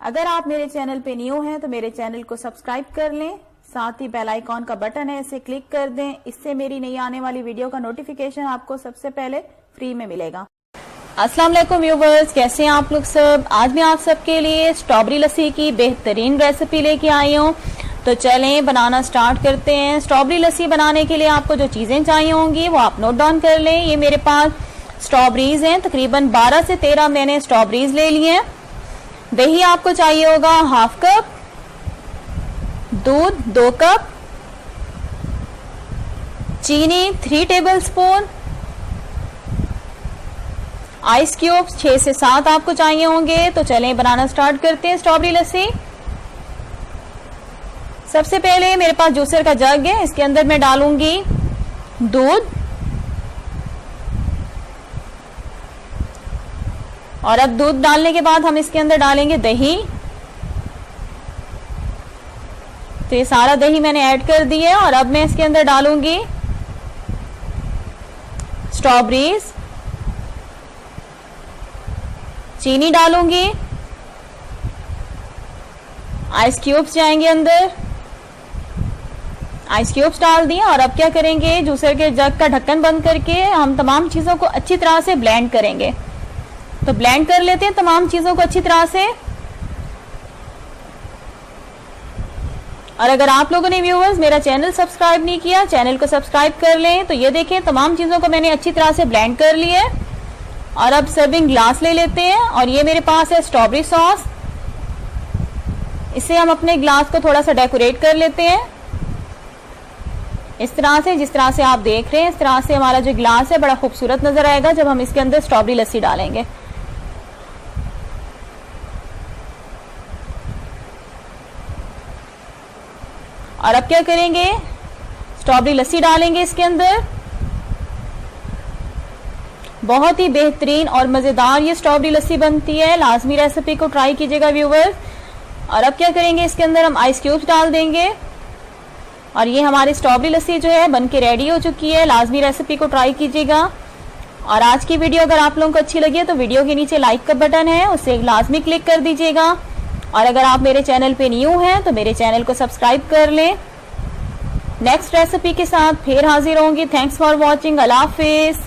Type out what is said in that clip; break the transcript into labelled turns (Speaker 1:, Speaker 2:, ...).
Speaker 1: अगर आप मेरे चैनल पे न्यू हैं तो मेरे चैनल को सब्सक्राइब कर लें, साथ ही बेल आइकॉन का बटन है इसे क्लिक कर दें। इससे मेरी नई आने वाली वीडियो का नोटिफिकेशन आपको सबसे पहले फ्री में मिलेगा। अस्सलाम वालेकुम व्यूवर्स, कैसे हैं आप लोग सब। आज मैं आप सबके लिए स्ट्रॉबेरी लस्सी की बेहतरीन रेसिपी लेके आई हूँ। तो चलें बनाना स्टार्ट करते हैं। स्ट्रॉबेरी लस्सी बनाने के लिए आपको जो चीजें चाहिए होंगी वो आप नोट डाउन कर लें। ये मेरे पास स्ट्रॉबेरीज हैं, तकरीबन 12 से 13 मैंने स्ट्रॉबेरीज ले लिए हैं। दही आपको चाहिए होगा हाफ कप, दूध 2 कप, चीनी 3 टेबलस्पून, आइस क्यूब्स 6 से 7 आपको चाहिए होंगे। तो चलें बनाना स्टार्ट करते हैं स्ट्रॉबेरी लस्सी। सबसे पहले मेरे पास जूसर का जग है, इसके अंदर मैं डालूंगी दूध और अब दूध डालने के बाद हम इसके अंदर डालेंगे दही। तो ये सारा दही मैंने ऐड कर दिया है और अब मैं इसके अंदर डालूंगी स्ट्रॉबेरीज, चीनी डालूंगी, आइस क्यूब्स जाएंगे अंदर, आइस क्यूब्स डाल दिए। और अब क्या करेंगे, जूसर के जग का ढक्कन बंद करके हम तमाम चीजों को अच्छी तरह से ब्लेंड करेंगे। तो ब्लेंड कर लेते हैं तमाम चीजों को अच्छी तरह से। और अगर आप लोगों ने व्यूअर्स मेरा चैनल सब्सक्राइब नहीं किया, चैनल को सब्सक्राइब कर लें। तो ये देखें तमाम चीजों को मैंने अच्छी तरह से ब्लेंड कर लिया है। और अब सर्विंग ग्लास ले लेते हैं और ये मेरे पास है स्ट्रॉबेरी सॉस। इससे हम अपने ग्लास को थोड़ा सा डेकोरेट कर लेते हैं इस तरह से, जिस तरह से आप देख रहे हैं। इस तरह से हमारा जो ग्लास है बड़ा खूबसूरत नजर आएगा जब हम इसके अंदर स्ट्रॉबेरी लस्सी डालेंगे। और अब क्या करेंगे, स्ट्रॉबेरी लस्सी डालेंगे इसके अंदर। बहुत ही बेहतरीन और मजेदार ये स्ट्रॉबेरी लस्सी बनती है, लाजमी रेसिपी को ट्राई कीजिएगा व्यूवर्स। और अब क्या करेंगे, इसके अंदर हम आइस क्यूब्स डाल देंगे और ये हमारी स्ट्रॉबेरी लस्सी जो है बनके रेडी हो चुकी है। लाजमी रेसिपी को ट्राई कीजिएगा। और आज की वीडियो अगर आप लोगों को अच्छी लगी है तो वीडियो के नीचे लाइक का बटन है, उसे लाजमी क्लिक कर दीजिएगा। और अगर आप मेरे चैनल पे न्यू हैं तो मेरे चैनल को सब्सक्राइब कर लें। नेक्स्ट रेसिपी के साथ फिर हाजिर होंगी। Thanks for watching. Allah Hafiz.